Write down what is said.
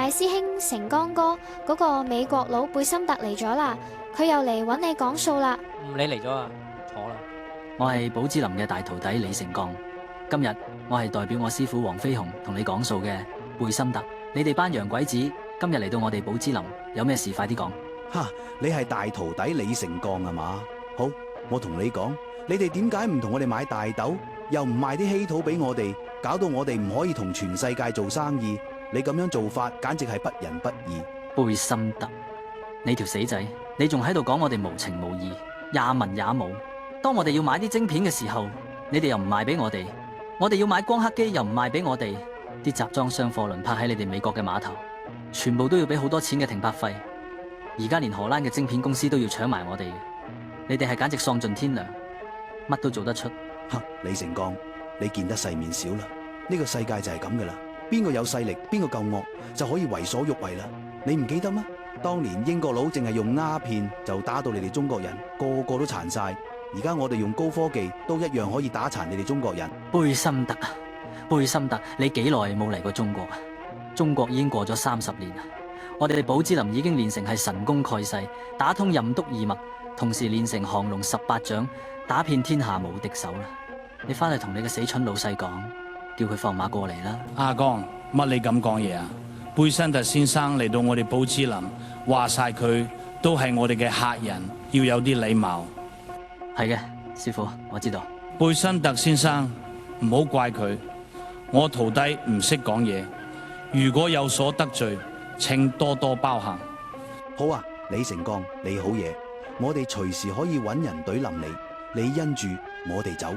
大師兄成江哥嗰個美國佬貝森特嚟咗啦，佢又嚟揾你講數啦。你嚟咗啊，坐啦。我係寶芝林嘅大徒弟李成鋼，今日我係代表我師傅黃飛鴻同你講數嘅貝森特。你哋班洋鬼子今日嚟到我哋寶芝林，有咩事快啲講。哈，你係大徒弟李成鋼啊嘛？好，我同你講，你哋點解唔同我哋買大豆，又唔賣啲稀土俾我哋，搞到我哋唔可以同全世界做生意？你咁樣做法簡直係不仁不義。貝森特，你條死仔，你仲喺度講我哋無情無義，也文也武。當我哋要買啲晶片嘅時候，你哋又唔賣俾我哋；我哋要買光刻機又唔賣俾我哋。啲集裝箱貨輪泊喺你哋美國嘅碼頭，全部都要俾好多錢嘅停泊費。而家連荷蘭嘅晶片公司都要搶埋我哋嘅，你哋係簡直喪盡天良，乜都做得出。哈，李成鋼，你見得世面少啦，呢個世界就係咁噶啦，邊個有勢力，邊個夠惡，就可以為所欲為啦。你唔記得咩？當年英國佬淨係用鴉片就打到你哋中國人個個都殘晒，而家我哋用高科技都一樣可以打殘你哋中國人。貝森特啊，貝森特，你幾耐冇嚟過中國啊？中國已經過咗30年啦。我哋寶芝林已經練成係神功蓋世，打通任督二脈，同時練成降龍18掌，打遍天下無敵手啦。你翻去同你嘅死蠢老細講，叫佢放馬過嚟啦。阿江，乜你咁講嘢啊？貝森特先生嚟到我哋寶芝林，話晒佢都係我哋嘅客人，要有啲禮貌。係嘅，師傅，我知道。貝森特先生，唔好怪佢，我徒弟唔識講嘢，如果有所得罪，請多多包涵。好啊，李成鋼，你好嘢，我哋隨時可以揾人懟冧你，你因住我哋走。